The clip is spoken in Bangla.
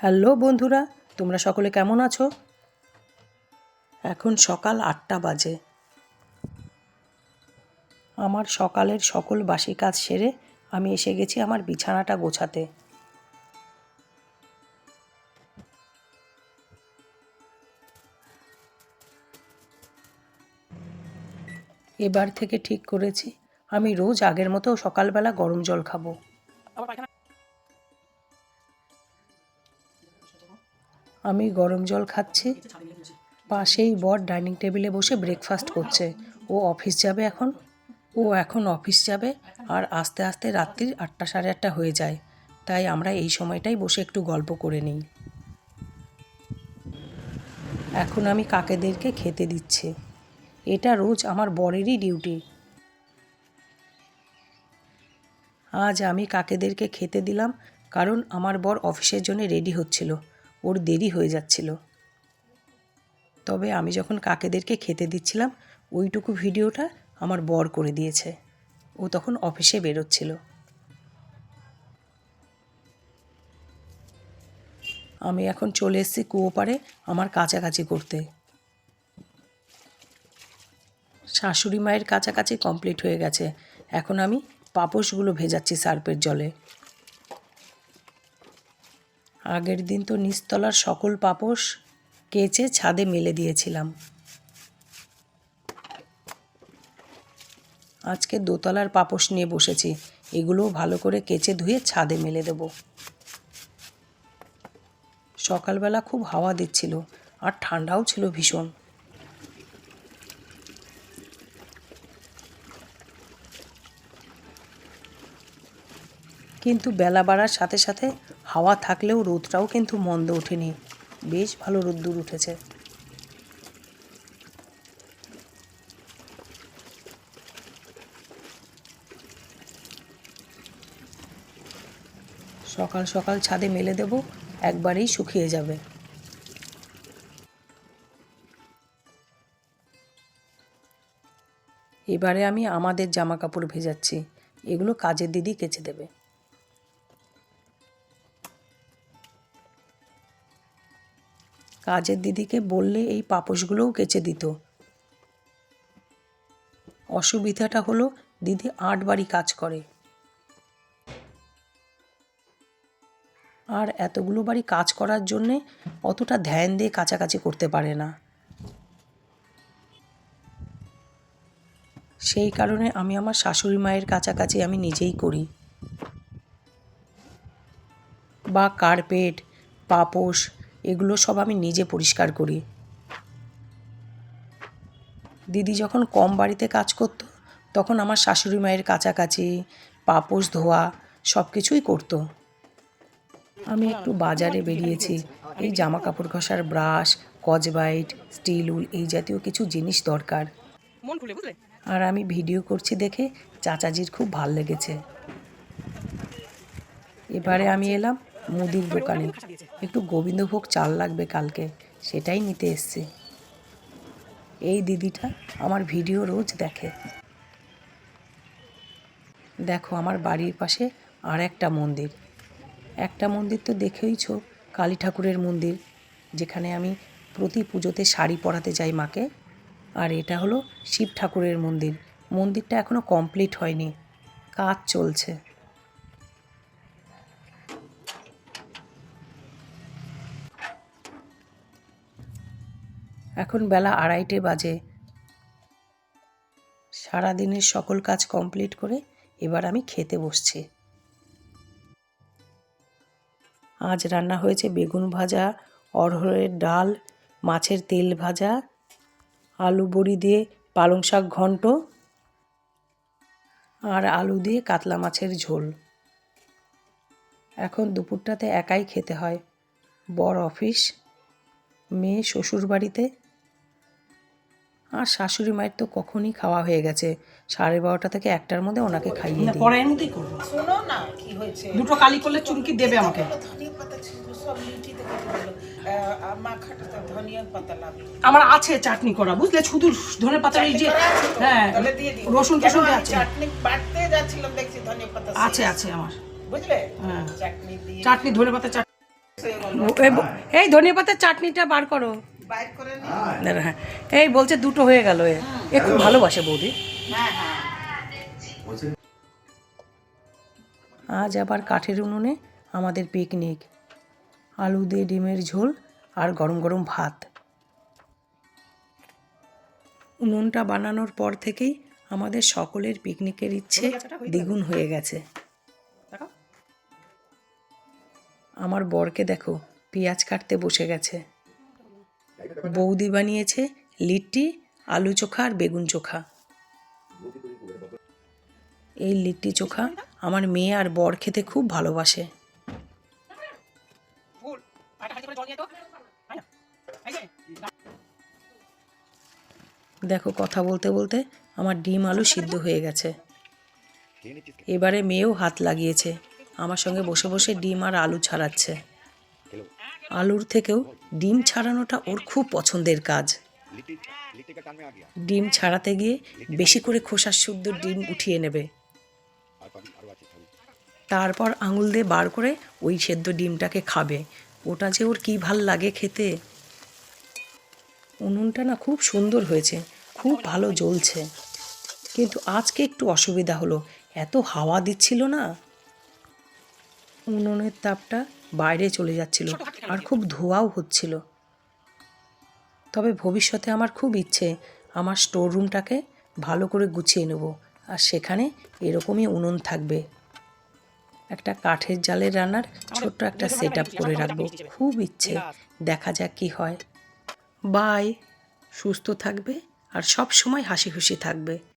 হ্যালো বন্ধুরা, তোমরা সকলে কেমন আছো? এখন সকাল ৮টা বাজে। আমার সকালের সকল বাসি কাজ সেরে আমি এসে গেছি আমার বিছানাটা গোছাতে। এবার থেকে ঠিক করেছি আমি রোজ আগের মতো সকালবেলা গরম জল খাবো। আমি গরম জল খাচ্ছি, পাশেই বর ডাইনিং টেবিলে বসে ব্রেকফাস্ট করছে। ও এখন অফিস যাবে আর আস্তে আস্তে রাত্রির ৮টা সাড়ে ৮টা হয়ে যায়। তাই আমরা এই সময়টাই বসে একটু গল্প করে নিই। এখন আমি কাকেদেরকে খেতে দিচ্ছি। এটা রোজ আমার বরেরই ডিউটি। আজ আমি কাকেদেরকে খেতে দিলাম কারণ আমার বর অফিসের জন্য রেডি হচ্ছিল, ওর দেরি হয়ে যাচ্ছিল। তবে আমি যখন কাকেদেরকে খেতে দিচ্ছিলাম ওইটুকু ভিডিওটা আমার বর করে দিয়েছে। ও তখন অফিসে বেরোচ্ছিল। আমি এখন চলে এসেছি কুয়ো পাড়ে আমার কাছাকাছি করতে। শাশুড়ি মায়ের কাছাকাছি কমপ্লিট হয়ে গেছে। এখন আমি পাপোশগুলো ভেজাচ্ছি সার্ফের জলে। আগের দিন তো নিচতলার সকল পাপোশ কেচে ছাদে মেলে দিয়েছিলাম। আজকে দোতলার পাপোশ নিয়ে বসেছি, এগুলোও ভালো করে কেচে ধুয়ে ছাদে মেলে দেব। সকালবেলা খুব হাওয়া দিচ্ছিল আর ঠান্ডাও ছিল ভীষণ। কিন্তু বেলা বাড়ার সাথে সাথে হাওয়া থাকলেও রোদটাও কিন্তু মন্দ ওঠেনি, বেশ ভালো রোদ্দুর উঠেছে। সকাল সকাল ছাদে মেলে দেব, একবারেই শুকিয়ে যাবে। এবারে আমি আমাদের জামা কাপড় ভেজাচ্ছি, এগুলো কাজের দিদি কেচে দেবে। কাজের দিদিকে বললে এই পাপোশগুলোও কেচে দিত। অসুবিধাটা হলো দিদি ৮ বাড়ি কাজ করে, আর এতগুলো বাড়ি কাজ করার জন্যে অতটা ধ্যান দিয়ে কাচাকাচি করতে পারে না। সেই কারণে আমি আমার শাশুড়ি মায়ের কাছাকাছি আমি নিজেই করি। বা কার্পেট, পাপোশ এগুলো সব আমি নিজে পরিষ্কার করি। দিদি যখন কম বাড়িতে কাজ করতো তখন আমার শাশুড়ি মায়ের কাছাকাছি পাপোশ ধোয়া সব কিছুই করতো। আমি একটু বাজারে বেরিয়েছি, এই জামা কাপড় ঘষার ব্রাশ, কজবাইট, স্টিল উল এই জাতীয় কিছু জিনিস দরকার। আর আমি ভিডিও করছি দেখে চাচাজির খুব ভাল লেগেছে। এবারে আমি এলাম মুদির দোকানে, একটু গোবিন্দভোগ চাল লাগবে কালকে, সেটাই নিতে এসছি। এই দিদিটা আমার ভিডিও রোজ দেখে। দেখো আমার বাড়ির পাশে আর একটা মন্দির। একটা মন্দির তো দেখেইছো, কালী ঠাকুরের মন্দির, যেখানে আমি প্রতি পুজোতে শাড়ি পরাতে যাই মাকে। আর এটা হলো শিব ঠাকুরের মন্দির। মন্দিরটা এখনো কমপ্লিট হয়নি, কাজ চলছে। এখন বেলা 2:30 বাজে। সারাদিনের সকল কাজ কমপ্লিট করে এবার আমি খেতে বসছি। আজ রান্না হয়েছে বেগুন ভাজা, অড়হরের ডাল, মাছের তেল ভাজা, আলু বড়ি দিয়ে পালং শাক ঘন্ট আর আলু দিয়ে কাতলা মাছের ঝোল। এখন দুপুরটাতে একাই খেতে হয়, বর অফিস, মেয়ে শ্বশুর বাড়িতে, আর শাশুড়ি মায়ের তো কখনই খাওয়া হয়ে গেছে, 12:30 থেকে 1টার মধ্যে ওনাকে খাইয়ে দিই। পরের মধ্যেই করবো। শোনো না কি হয়েছে, দুটো কালি করলে চুমকি দেবে আমাকে। আমার আছে চাটনি করা, বুঝলে, শুধু ধনে পাতা, এই যে হ্যাঁ রসুন টসুন আছে, চাটনি বাটতে যাচ্ছিলাম দেখছি ধনে পাতা আছে আমার, বুঝলে, হ্যাঁ চাটনি ধনে পাতা। এই ধনিয়া পাতার চাটনিটা বার করো। দাঁড়া, হ্যাঁ এই বলছে দুটো হয়ে গেল। এ খুব ভালোবাসে বৌদি। আজ আবার কাঠের উনুনে আমাদের পিকনিক, আলু দিয়ে ডিমের ঝোল আর গরম গরম ভাত। উনুনটা বানানোর পর থেকেই আমাদের সকলের পিকনিকের ইচ্ছে দ্বিগুণ হয়ে গেছে। আমার বরকে দেখো পেঁয়াজ কাটতে বসে গেছে। বৌদি বানিয়েছে লিট্টি, আলু চোখা আর বেগুন চোখা। এই লিট্টি চোখা আমার মেয়ে আর বর খেতে খুব ভালোবাসে। দেখো কথা বলতে বলতে আমার ডিম আলু সিদ্ধ হয়ে গেছে। এবারে মেয়েও হাত লাগিয়েছে, আমার সঙ্গে বসে বসে ডিম আর আলু ছাড়াচ্ছে। আলুর থেকেও ডিম ছাড়ানোটা ওর খুব পছন্দের কাজ। ডিম ছাড়াতে গিয়ে বেশি করে খোসা শুদ্ধ ডিম উঠিয়ে নেবে, তারপর আঙুল দিয়ে বার করে ওই সেদ্ধ ডিমটাকে খাবে। ওটা যে ওর কী ভাল লাগে খেতে। উনুনটা না খুব সুন্দর হয়েছে, খুব ভালো জ্বলছে, কিন্তু আজকে একটু অসুবিধা হলো, এত হাওয়া দিচ্ছিল না, উনুনের তাপটা বাইরে চলে যাচ্ছিল আর খুব ধোঁয়াও হচ্ছিল। তবে ভবিষ্যতে আমার খুব ইচ্ছে আমার স্টোর রুমটাকে ভালো করে গুছিয়ে নেব, আর সেখানে এরকমই উনুন থাকবে। একটা কাঠের জালের রান্নার ছোট্ট একটা সেট আপ করে রাখবো, খুব ইচ্ছে, দেখা যাক কি হয়। বাই, সুস্থ থাকবে আর সব সময় হাসি খুশি থাকবে।